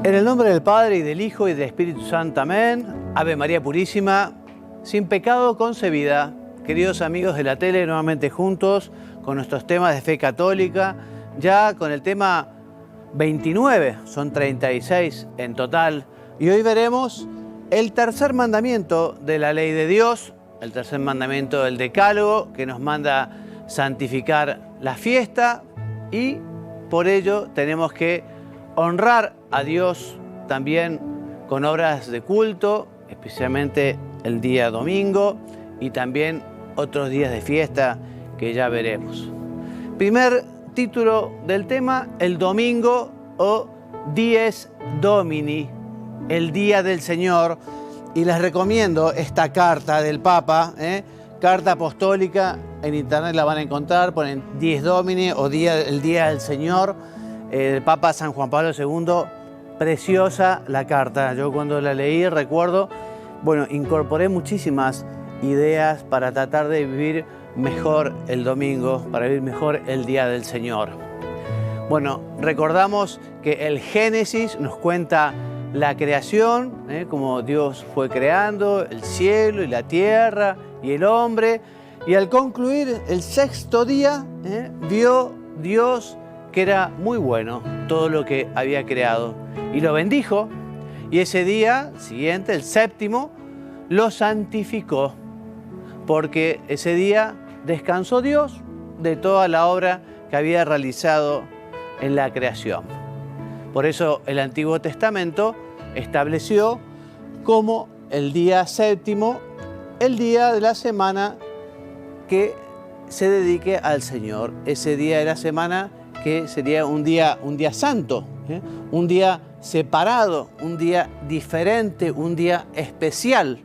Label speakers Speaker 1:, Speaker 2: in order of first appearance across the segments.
Speaker 1: En el nombre del Padre, y del Hijo, y del Espíritu Santo. Amén. Ave María Purísima, sin pecado concebida. Queridos amigos de la tele, nuevamente juntos con nuestros temas de fe católica, ya con el tema 29, son 36 en total. Y hoy veremos el tercer mandamiento de la ley de Dios, el tercer mandamiento del Decálogo, que nos manda santificar la fiesta, y por ello tenemos que honrar a Dios también con obras de culto, especialmente el día domingo y también otros días de fiesta que ya veremos. Primer título del tema, el domingo o Dies Domini, el día del Señor. Y les recomiendo esta carta del Papa, carta apostólica, en internet la van a encontrar, ponen Dies Domini o el día del Señor, el Papa San Juan Pablo II. Preciosa la carta. Yo cuando la leí recuerdo, incorporé muchísimas ideas para tratar de vivir mejor el domingo, para vivir mejor el día del Señor. Recordamos que el Génesis nos cuenta la creación, como Dios fue creando el cielo y la tierra y el hombre, y al concluir el sexto día, vio Dios que era muy bueno todo lo que había creado, y lo bendijo, y ese día siguiente, el séptimo, lo santificó, porque ese día descansó Dios de toda la obra que había realizado en la creación. Por eso el Antiguo Testamento estableció como el día séptimo, el día de la semana que se dedique al Señor, ese día de la semana que sería un día santo, un día separado, un día diferente, un día especial.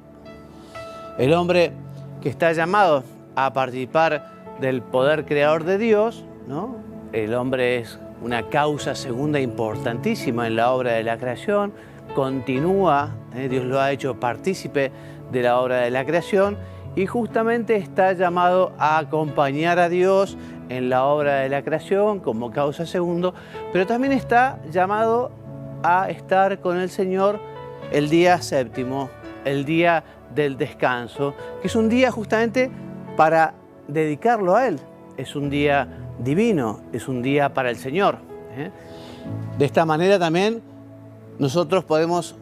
Speaker 1: El hombre que está llamado a participar del poder creador de Dios, ¿no? El hombre es una causa segunda importantísima en la obra de la creación, continúa, Dios lo ha hecho partícipe de la obra de la creación, y justamente está llamado a acompañar a Dios en la obra de la creación como causa segundo, pero también está llamado a estar con el Señor el día séptimo, el día del descanso, que es un día justamente para dedicarlo a Él. Es un día divino, es un día para el Señor. De esta manera también nosotros podemos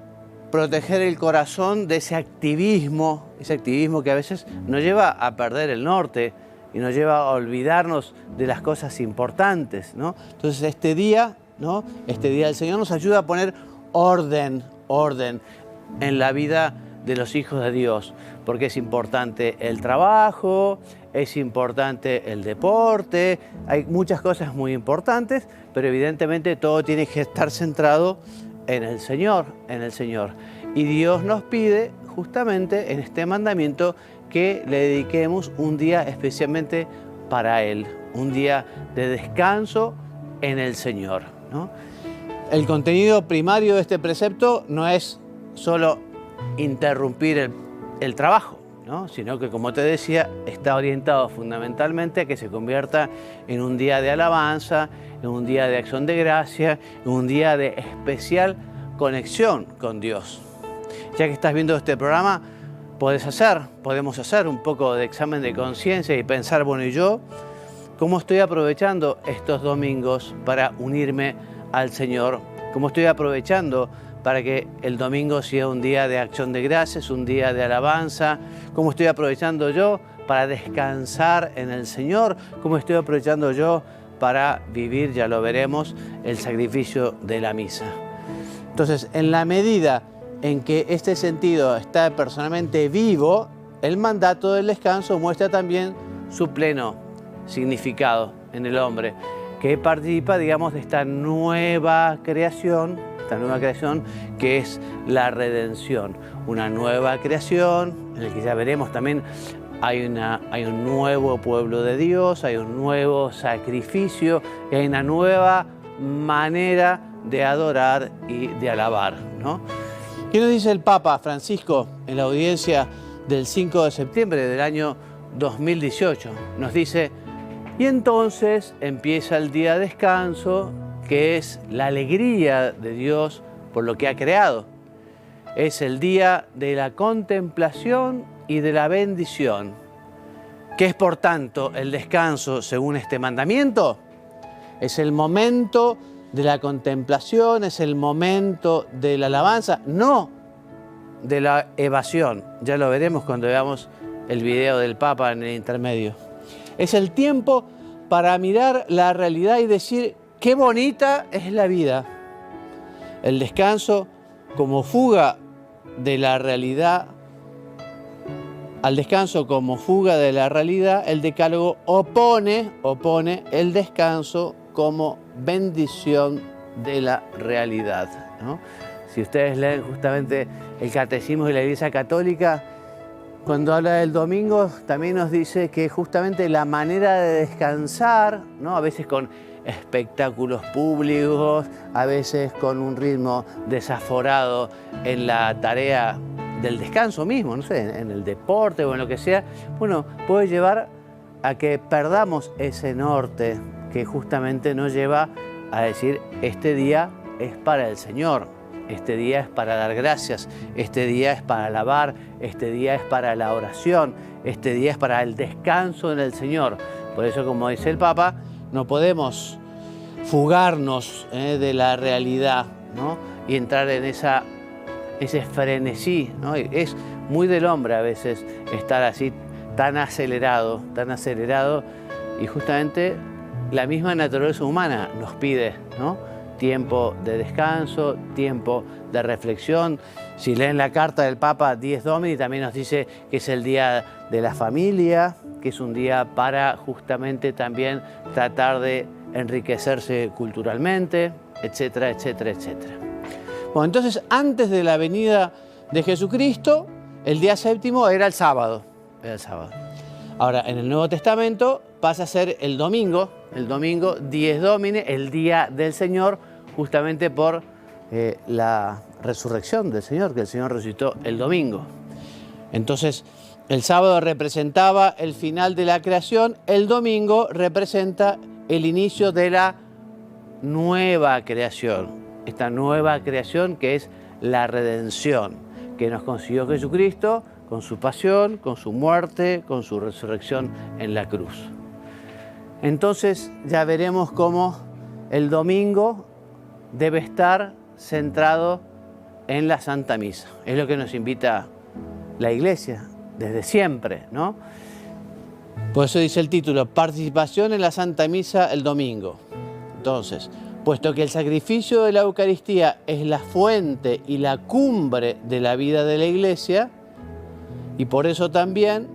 Speaker 1: proteger el corazón de ese activismo que a veces nos lleva a perder el norte y nos lleva a olvidarnos de las cosas importantes, ¿no? Entonces este día del Señor nos ayuda a poner orden en la vida de los hijos de Dios, porque es importante el trabajo, es importante el deporte, hay muchas cosas muy importantes, pero evidentemente todo tiene que estar centrado en el Señor. Y Dios nos pide justamente en este mandamiento que le dediquemos un día especialmente para Él, un día de descanso en el Señor, ¿no? El contenido primario de este precepto no es solo interrumpir el trabajo, ¿no? Sino que, como te decía, está orientado fundamentalmente a que se convierta en un día de alabanza, en un día de acción de gracia, en un día de especial conexión con Dios. Ya que estás viendo este programa, podemos hacer un poco de examen de conciencia y pensar, ¿y yo cómo estoy aprovechando estos domingos para unirme al Señor? ¿Cómo estoy aprovechando para que el domingo sea un día de acción de gracias, un día de alabanza? ¿Cómo estoy aprovechando yo para descansar en el Señor? ¿Cómo estoy aprovechando yo para vivir, ya lo veremos, el sacrificio de la misa? Entonces, en la medida en que este sentido está personalmente vivo, el mandato del descanso muestra también su pleno significado en el hombre, que participa, de esta nueva creación que es la redención. Una nueva creación en la que ya veremos también hay un nuevo pueblo de Dios, hay un nuevo sacrificio y hay una nueva manera de adorar y de alabar, ¿no? ¿Qué nos dice el Papa Francisco en la audiencia del 5 de septiembre del año 2018? Nos dice: y entonces empieza el día de descanso, que es la alegría de Dios por lo que ha creado. Es el día de la contemplación y de la bendición. ¿Qué es, por tanto, el descanso según este mandamiento? Es el momento de la contemplación, es el momento de la alabanza, no de la evasión. Ya lo veremos cuando veamos el video del Papa en el intermedio. Es el tiempo para mirar la realidad y decir, qué bonita es la vida. El descanso como fuga de la realidad. Al descanso como fuga de la realidad, el decálogo opone el descanso como bendición de la realidad, ¿no? Si ustedes leen justamente el Catecismo de la Iglesia Católica, cuando habla del domingo, también nos dice que justamente la manera de descansar, ¿no? A veces con espectáculos públicos, a veces con un ritmo desaforado en la tarea del descanso mismo, no sé, en el deporte o en lo que sea, bueno, puede llevar a que perdamos ese norte que justamente nos lleva a decir, este día es para el Señor, este día es para dar gracias, este día es para alabar, este día es para la oración, este día es para el descanso en el Señor. Por eso, como dice el Papa, no podemos fugarnos de la realidad, ¿no? Y entrar en ese frenesí, ¿no? Es muy del hombre a veces estar así tan acelerado, y justamente la misma naturaleza humana nos pide, ¿no? Tiempo de descanso, tiempo de reflexión. Si leen la carta del Papa Dies Domini, también nos dice que es el día de la familia, que es un día para justamente también tratar de enriquecerse culturalmente, etcétera, etcétera, etcétera. Bueno, entonces, antes de la venida de Jesucristo, el día séptimo era el sábado. Ahora, en el Nuevo Testamento pasa a ser el domingo Dies Domini, el día del Señor, justamente por la resurrección del Señor, que el Señor resucitó el domingo. Entonces, el sábado representaba el final de la creación, el domingo representa el inicio de la nueva creación. Esta nueva creación que es la redención, que nos consiguió Jesucristo con su pasión, con su muerte, con su resurrección en la cruz. Entonces ya veremos cómo el domingo debe estar centrado en la Santa Misa. Es lo que nos invita la Iglesia desde siempre, ¿no? Por eso dice el título, participación en la Santa Misa el domingo. Entonces, puesto que el sacrificio de la Eucaristía es la fuente y la cumbre de la vida de la Iglesia, y por eso también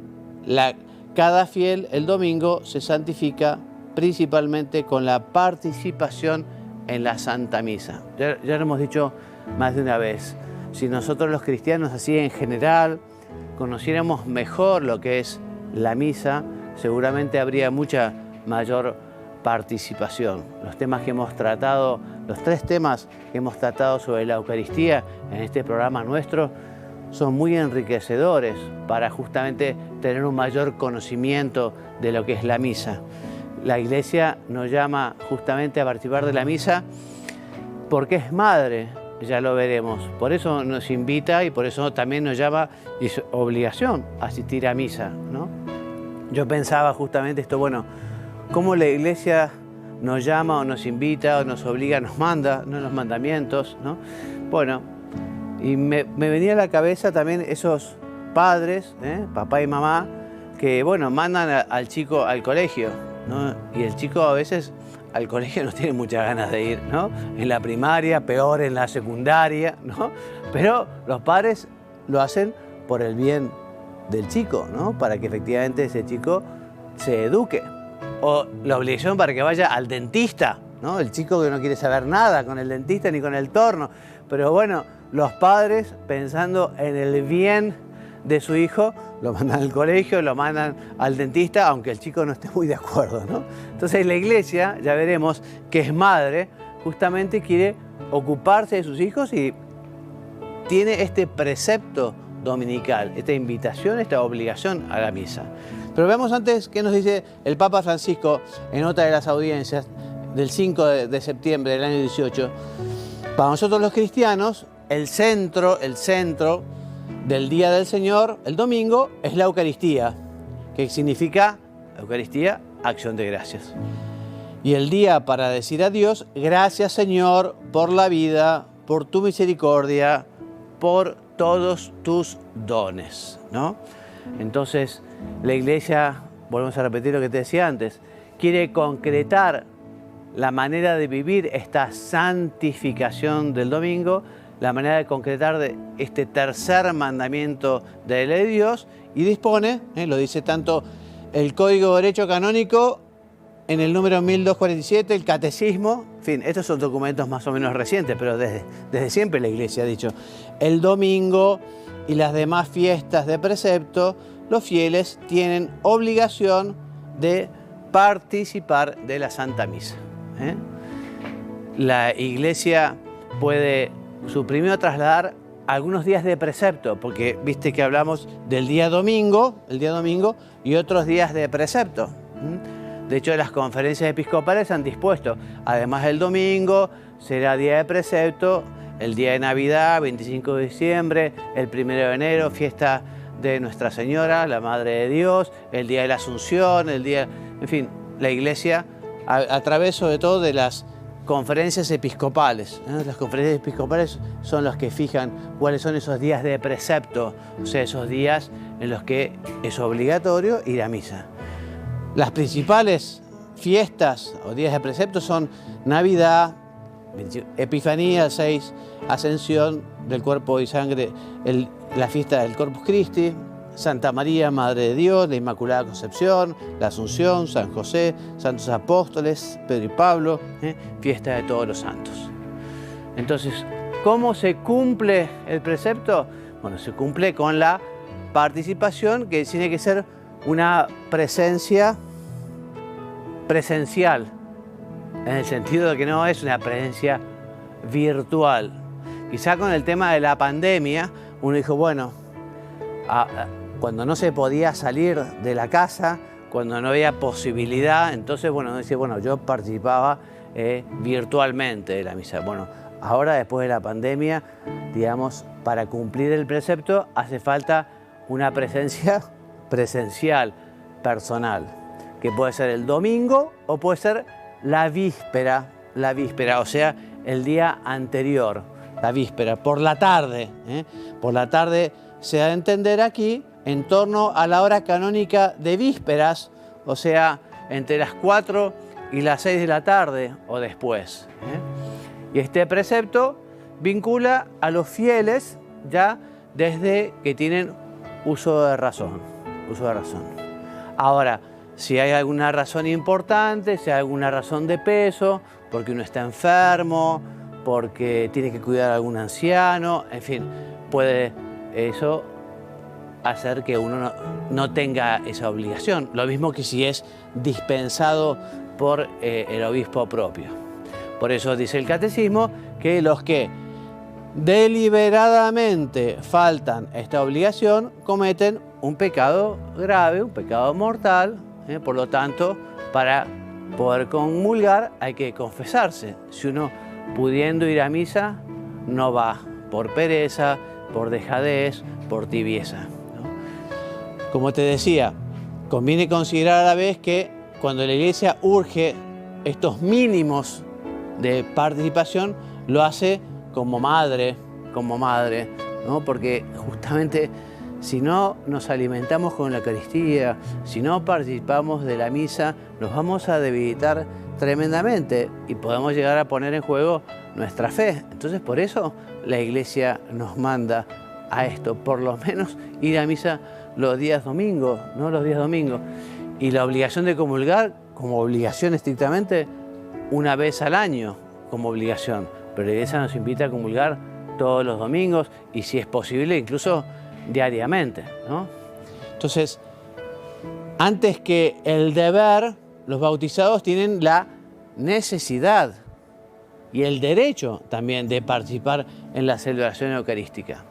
Speaker 1: cada fiel el domingo se santifica principalmente con la participación en la Santa Misa. Ya lo hemos dicho más de una vez, si nosotros los cristianos así en general conociéramos mejor lo que es la misa, seguramente habría mucha mayor participación. Los temas que hemos tratado, los 3 temas que hemos tratado sobre la Eucaristía en este programa nuestro, son muy enriquecedores para justamente tener un mayor conocimiento de lo que es la misa. La Iglesia nos llama justamente a participar de la misa porque es madre, ya lo veremos. Por eso nos invita y por eso también nos llama, y es obligación, asistir a misa, ¿no? Yo pensaba justamente esto, bueno, cómo la Iglesia nos llama o nos invita o nos obliga, nos manda, ¿no? Los mandamientos, ¿no? Bueno, y me venía a la cabeza también esos padres, papá y mamá, que bueno, mandan al chico al colegio, ¿no? Y el chico a veces al colegio no tiene muchas ganas de ir, ¿no? En la primaria, peor en la secundaria, ¿no? Pero los padres lo hacen por el bien del chico, ¿no? Para que efectivamente ese chico se eduque. O la obligación para que vaya al dentista, ¿no? El chico que no quiere saber nada con el dentista ni con el torno. Pero bueno, los padres, pensando en el bien de su hijo, lo mandan al colegio, lo mandan al dentista, aunque el chico no esté muy de acuerdo, ¿no? Entonces la Iglesia, ya veremos, que es madre, justamente quiere ocuparse de sus hijos y tiene este precepto dominical, esta invitación, esta obligación a la misa. Pero veamos antes qué nos dice el Papa Francisco en otra de las audiencias del 5 de septiembre del año 18. Para nosotros los cristianos, el centro del día del Señor, el domingo, es la Eucaristía, que significa, Eucaristía, acción de gracias. Y el día para decir a Dios, gracias Señor por la vida, por tu misericordia, por todos tus dones, ¿no? Entonces, la Iglesia, volvemos a repetir lo que te decía antes, quiere concretar la manera de vivir esta santificación del domingo, la manera de concretar de este tercer mandamiento de la ley de Dios, y dispone, lo dice tanto el Código de Derecho Canónico en el número 1247, el Catecismo, en fin, estos son documentos más o menos recientes, pero desde siempre la Iglesia ha dicho, el domingo y las demás fiestas de precepto, los fieles tienen obligación de participar de la Santa Misa. La Iglesia puede suprimir o trasladar algunos días de precepto, porque viste que hablamos del día domingo, y otros días de precepto. De hecho, las conferencias episcopales han dispuesto, además del domingo, será día de precepto, el día de Navidad, 25 de diciembre, el 1 de enero, fiesta de Nuestra Señora, la Madre de Dios, el día de la Asunción, en fin, la Iglesia, a través sobre todo de las conferencias episcopales. Las conferencias episcopales son los que fijan cuáles son esos días de precepto, o sea, esos días en los que es obligatorio ir a misa. Las principales fiestas o días de precepto son Navidad, Epifanía, el 6, Ascensión del cuerpo y sangre, la fiesta del Corpus Christi, Santa María, Madre de Dios, la Inmaculada Concepción, la Asunción, San José, Santos Apóstoles, Pedro y Pablo, fiesta de todos los santos. Entonces, ¿cómo se cumple el precepto? Bueno, se cumple con la participación, que tiene que ser una presencia presencial, en el sentido de que no es una presencia virtual. Quizá con el tema de la pandemia, uno dijo, bueno, cuando no se podía salir de la casa, cuando no había posibilidad, entonces, bueno, dice, bueno, yo participaba virtualmente de la misa. Bueno, ahora después de la pandemia, digamos, para cumplir el precepto hace falta una presencia presencial, personal, que puede ser el domingo o puede ser la víspera, o sea, el día anterior, la víspera, por la tarde. Por la tarde se da a entender aquí en torno a la hora canónica de vísperas, o sea, entre las 4 y las 6 de la tarde o después. Y este precepto vincula a los fieles ya desde que tienen uso de razón. Ahora, si hay alguna razón importante, si hay alguna razón de peso, porque uno está enfermo, porque tiene que cuidar a algún anciano, en fin, puede eso hacer que uno no tenga esa obligación. Lo mismo que si es dispensado por el obispo propio. Por eso dice el Catecismo que los que deliberadamente faltan esta obligación cometen un pecado grave, un pecado mortal. Por lo tanto, para poder comulgar hay que confesarse. Si uno, pudiendo ir a misa, no va por pereza, por dejadez, por tibieza, ¿no? Como te decía, conviene considerar a la vez que cuando la Iglesia urge estos mínimos de participación, lo hace como madre, ¿no? Porque justamente si no nos alimentamos con la Eucaristía, si no participamos de la misa, nos vamos a debilitar tremendamente y podemos llegar a poner en juego nuestra fe. Entonces, por eso la Iglesia nos manda a esto, por lo menos ir a misa los días domingos, ¿no? Los días domingos. Y la obligación de comulgar, como obligación estrictamente, una vez al año, como obligación. Pero la Iglesia nos invita a comulgar todos los domingos y, si es posible, incluso diariamente, ¿no? Entonces, antes que el deber, los bautizados tienen la necesidad y el derecho también de participar en la celebración eucarística.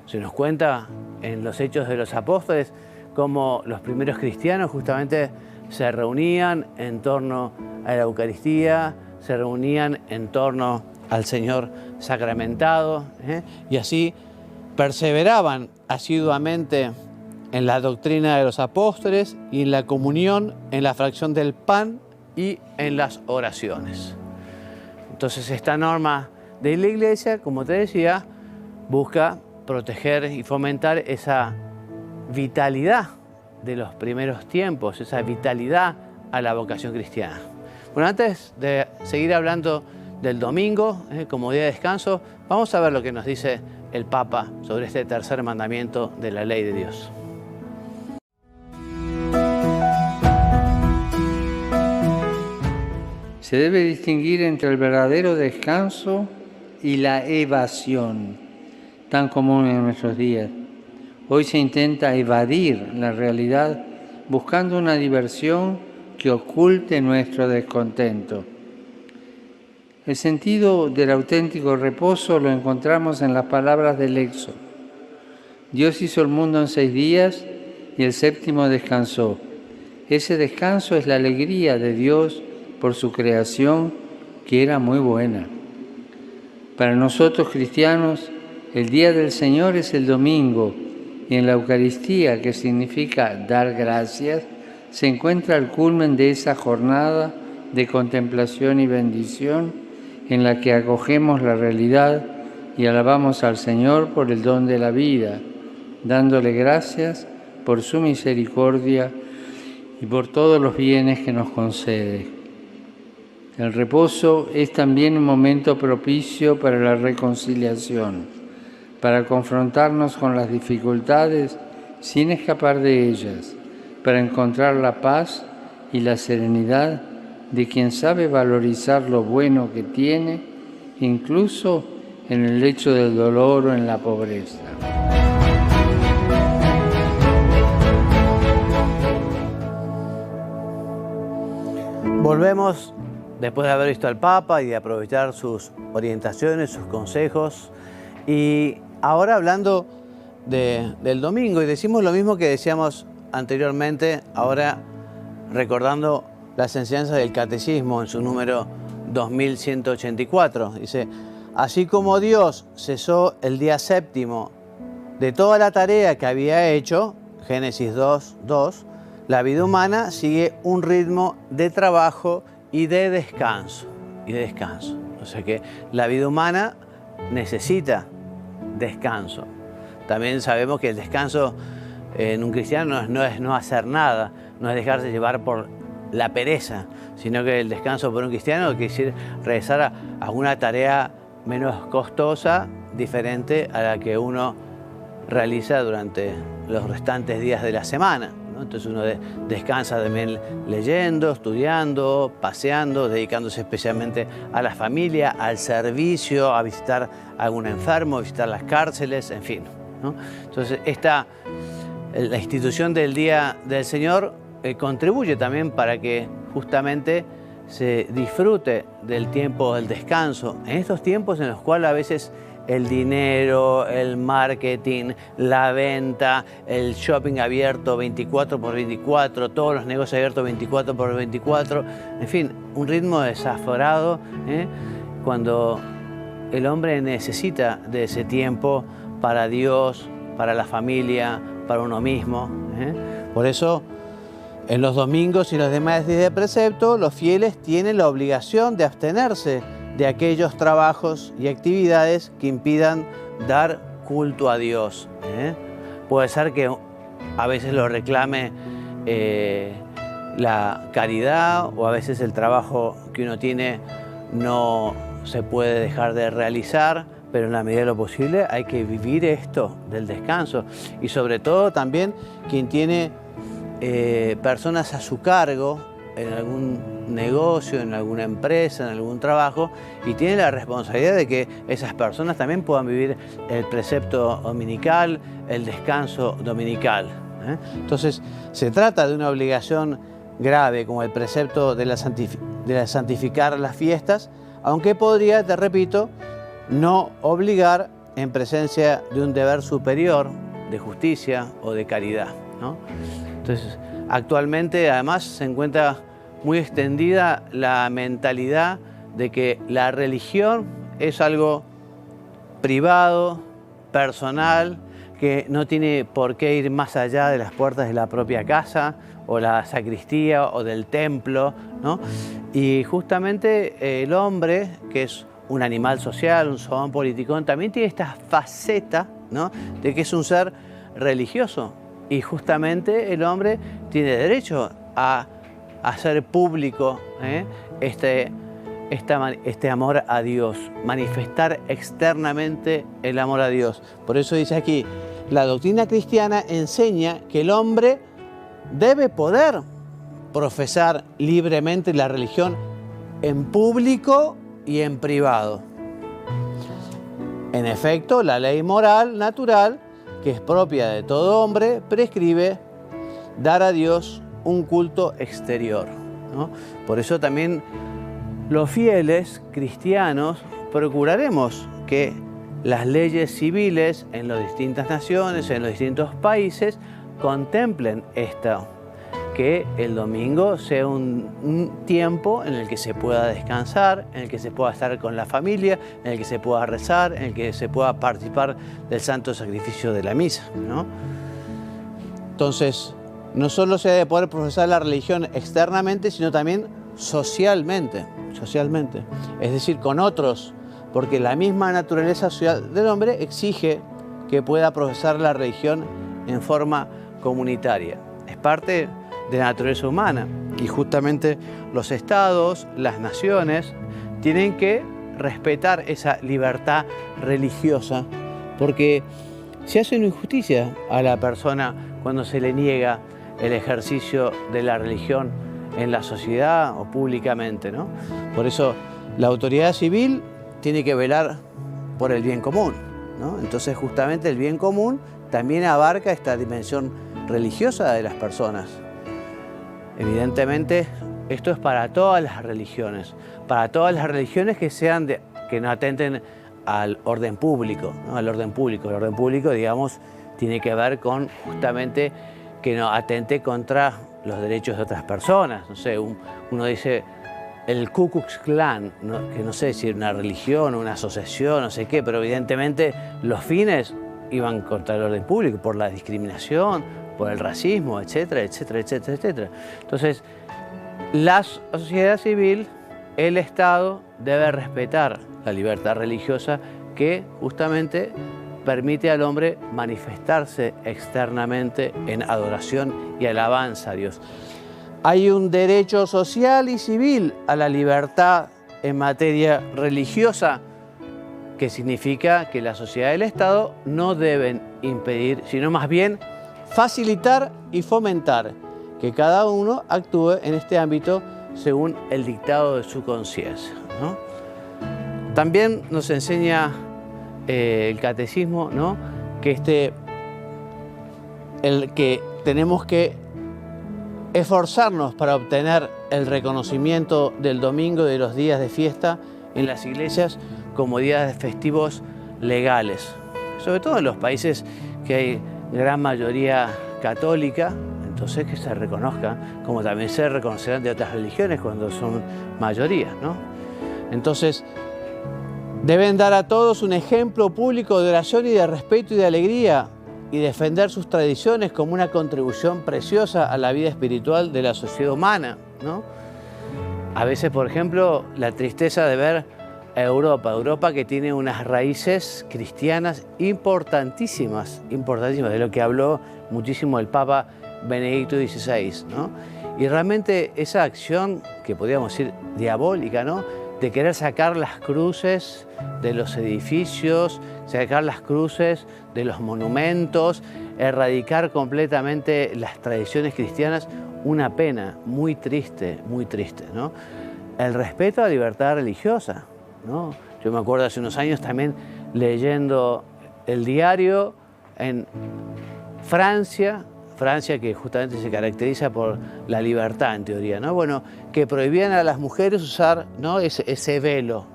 Speaker 1: Se nos cuenta en los Hechos de los Apóstoles cómo los primeros cristianos justamente se reunían en torno a la Eucaristía, se reunían en torno al Señor sacramentado, y así perseveraban asiduamente en la doctrina de los apóstoles y en la comunión, en la fracción del pan y en las oraciones. Entonces esta norma de la Iglesia, como te decía, busca proteger y fomentar esa vitalidad de los primeros tiempos, esa vitalidad a la vocación cristiana. Bueno, antes de seguir hablando del domingo como día de descanso, vamos a ver lo que nos dice el Papa sobre este tercer mandamiento de la ley de Dios.
Speaker 2: Se debe distinguir entre el verdadero descanso y la evasión, tan común en nuestros días. Hoy se intenta evadir la realidad buscando una diversión que oculte nuestro descontento. El sentido del auténtico reposo lo encontramos en las palabras del Éxodo. Dios hizo el mundo en 6 días y el séptimo descansó. Ese descanso es la alegría de Dios por su creación, que era muy buena. Para nosotros cristianos, el día del Señor es el domingo, y en la Eucaristía, que significa dar gracias, se encuentra el culmen de esa jornada de contemplación y bendición en la que acogemos la realidad y alabamos al Señor por el don de la vida, dándole gracias por su misericordia y por todos los bienes que nos concede. El reposo es también un momento propicio para la reconciliación, para confrontarnos con las dificultades sin escapar de ellas, para encontrar la paz y la serenidad de quien sabe valorizar lo bueno que tiene, incluso en el lecho del dolor o en la pobreza.
Speaker 1: Volvemos después de haber visto al Papa y de aprovechar sus orientaciones, sus consejos, y ahora hablando del domingo, y decimos lo mismo que decíamos anteriormente, ahora recordando las enseñanzas del Catecismo en su número 2184. Dice: así como Dios cesó el día séptimo de toda la tarea que había hecho, Génesis 2:2, la vida humana sigue un ritmo de trabajo y de descanso. O sea que la vida humana necesita descanso. También sabemos que el descanso en un cristiano no es no hacer nada, no es dejarse llevar por la pereza, sino que el descanso por un cristiano quiere decir realizar a alguna tarea menos costosa, diferente a la que uno realiza durante los restantes días de la semana, ¿no? Entonces uno descansa también leyendo, estudiando, paseando, dedicándose especialmente a la familia, al servicio, a visitar a algún enfermo, a visitar las cárceles, en fin, ¿no? Entonces la institución del Día del Señor contribuye también para que justamente se disfrute del tiempo del descanso, en estos tiempos en los cuales a veces el dinero, el marketing, la venta, el shopping abierto 24/24, todos los negocios abiertos 24/24, en fin, un ritmo desaforado, cuando el hombre necesita de ese tiempo para Dios, para la familia, para uno mismo. Por eso, en los domingos y los demás días de precepto, los fieles tienen la obligación de abstenerse de aquellos trabajos y actividades que impidan dar culto a Dios. Puede ser que a veces lo reclame la caridad, o a veces el trabajo que uno tiene no se puede dejar de realizar, pero en la medida de lo posible hay que vivir esto del descanso. Y sobre todo también quien tiene personas a su cargo en algún negocio, en alguna empresa, en algún trabajo, y tiene la responsabilidad de que esas personas también puedan vivir el precepto dominical, el descanso dominical. Entonces, se trata de una obligación grave, como el precepto de santificar las fiestas, aunque podría, te repito, no obligar en presencia de un deber superior de justicia o de caridad, ¿no? Entonces, actualmente además se encuentra muy extendida la mentalidad de que la religión es algo privado, personal, que no tiene por qué ir más allá de las puertas de la propia casa o la sacristía o del templo, ¿no? Y justamente el hombre, que es un animal social, un zoón politicón, también tiene esta faceta, ¿no?, de que es un ser religioso. Y justamente el hombre tiene derecho a hacer público este amor a Dios, manifestar externamente el amor a Dios. Por eso dice aquí, la doctrina cristiana enseña que el hombre debe poder profesar libremente la religión en público y en privado. En efecto, la ley moral natural, que es propia de todo hombre, prescribe dar a Dios un culto exterior, ¿no? Por eso también los fieles cristianos procuraremos que las leyes civiles en las distintas naciones, en los distintos países, contemplen esto, que el domingo sea un tiempo en el que se pueda descansar, en el que se pueda estar con la familia, en el que se pueda rezar, en el que se pueda participar del santo sacrificio de la misa, ¿no? Entonces, no solo se debe poder profesar la religión externamente, sino también socialmente, es decir, con otros, porque la misma naturaleza social del hombre exige que pueda profesar la religión en forma comunitaria. Es parte de la naturaleza humana y justamente los estados, las naciones, tienen que respetar esa libertad religiosa, porque se hace una injusticia a la persona cuando se le niega el ejercicio de la religión en la sociedad o públicamente, ¿no? Por eso la autoridad civil tiene que velar por el bien común, ¿no? Entonces justamente el bien común también abarca esta dimensión religiosa de las personas. Evidentemente esto es para todas las religiones que no atenten al orden público, ¿no? El orden público, digamos, tiene que ver con justamente que no atente contra los derechos de otras personas. No sé, uno dice el Ku Klux Klan, ¿no?, que no sé si era una religión o una asociación, no sé qué, pero evidentemente los fines iban contra el orden público, por la discriminación, por el racismo, etcétera, etcétera, etcétera, etcétera. Entonces, la sociedad civil, el Estado, debe respetar la libertad religiosa que justamente permite al hombre manifestarse externamente en adoración y alabanza a Dios. Hay un derecho social y civil a la libertad en materia religiosa, que significa que la sociedad y el Estado no deben impedir, sino más bien facilitar y fomentar que cada uno actúe en este ámbito según el dictado de su conciencia, ¿no? También nos enseña el catecismo, ¿no?, que tenemos que esforzarnos para obtener el reconocimiento del domingo y de los días de fiesta en las iglesias como días festivos legales, sobre todo en los países que hay gran mayoría católica. Entonces que se reconozcan, como también se reconocerán de otras religiones cuando son mayoría, ¿no? Entonces, deben dar a todos un ejemplo público de oración y de respeto y de alegría, y defender sus tradiciones como una contribución preciosa a la vida espiritual de la sociedad humana, ¿no? A veces, por ejemplo, la tristeza de ver a Europa que tiene unas raíces cristianas importantísimas, de lo que habló muchísimo el Papa Benedicto XVI, ¿no? Y realmente esa acción, que podríamos decir diabólica, ¿no?, de querer sacar las cruces de los edificios, sacar las cruces de los monumentos, erradicar completamente las tradiciones cristianas, una pena muy triste, ¿no? El respeto a la libertad religiosa, ¿no? Yo me acuerdo hace unos años también leyendo el diario en Francia, que justamente se caracteriza por la libertad en teoría, ¿no? Bueno, que prohibían a las mujeres usar, ¿no?, ese velo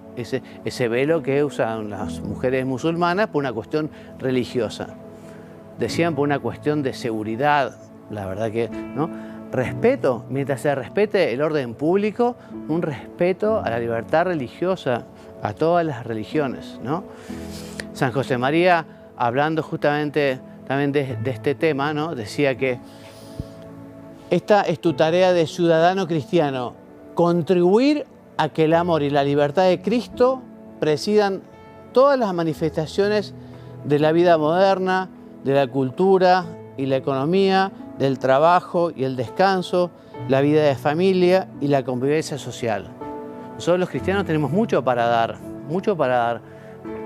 Speaker 1: que usan las mujeres musulmanas por una cuestión religiosa. Decían por una cuestión de seguridad, la verdad que, ¿no? Respeto, mientras se respete el orden público, un respeto a la libertad religiosa, a todas las religiones, ¿no? San José María, hablando justamente también de este tema, ¿no? Decía que esta es tu tarea de ciudadano cristiano, contribuir a que el amor y la libertad de Cristo presidan todas las manifestaciones de la vida moderna, de la cultura y la economía, del trabajo y el descanso, la vida de familia y la convivencia social. Nosotros los cristianos tenemos mucho para dar, mucho para dar.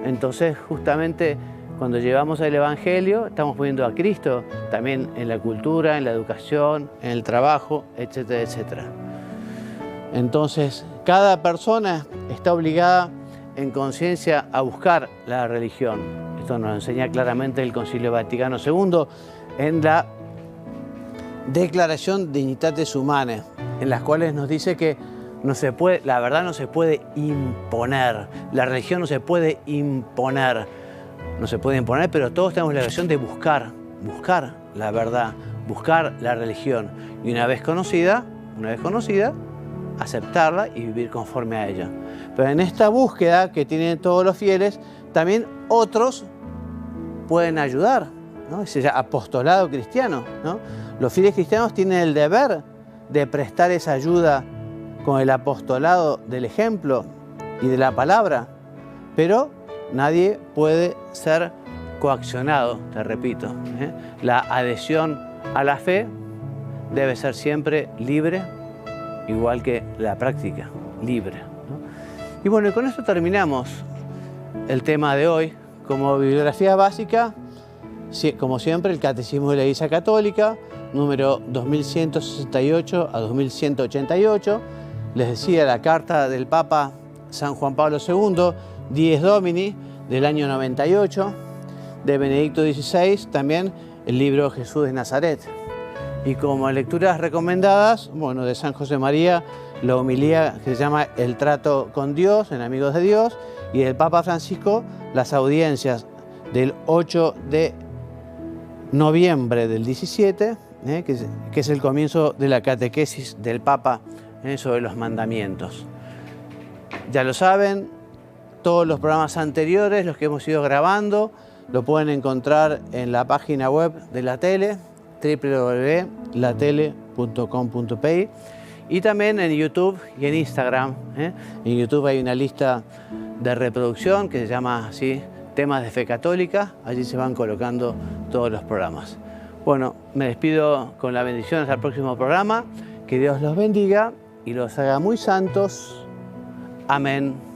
Speaker 1: Entonces, justamente cuando llevamos el Evangelio, estamos poniendo a Cristo también en la cultura, en la educación, en el trabajo, etcétera, etcétera. Entonces, cada persona está obligada en conciencia a buscar la religión. Esto nos enseña claramente el Concilio Vaticano II en la Declaración Dignitatis Humanae, en las cuales nos dice que la verdad no se puede imponer, la religión no se puede imponer, pero todos tenemos la obligación de buscar la verdad, buscar la religión y una vez conocida, aceptarla y vivir conforme a ella. Pero en esta búsqueda que tienen todos los fieles, también otros pueden ayudar, ¿no? Ese apostolado cristiano, ¿no? Los fieles cristianos tienen el deber de prestar esa ayuda con el apostolado del ejemplo y de la palabra, pero nadie puede ser coaccionado, te repito, ¿eh? La adhesión a la fe debe ser siempre libre, igual que la práctica, libre, ¿no? Y bueno, y con esto terminamos el tema de hoy. Como bibliografía básica, como siempre, el Catecismo de la Iglesia Católica, número 2168 a 2188. Les decía la carta del Papa San Juan Pablo II, Dies Domini, del año 98, de Benedicto XVI, también el libro Jesús de Nazaret. Y como lecturas recomendadas, bueno, de San José María, la homilía que se llama El trato con Dios, en Amigos de Dios, y del Papa Francisco, las audiencias del 8 de noviembre del 17, que es el comienzo de la catequesis del Papa sobre los mandamientos. Ya lo saben, todos los programas anteriores, los que hemos ido grabando, lo pueden encontrar en la página web de la tele, www.latele.com.pi, y también en YouTube y en Instagram. En YouTube hay una lista de reproducción que se llama así, Temas de Fe Católica. Allí se van colocando todos los programas. Bueno, me despido con la bendición hasta el próximo programa. Que Dios los bendiga y los haga muy santos. Amén.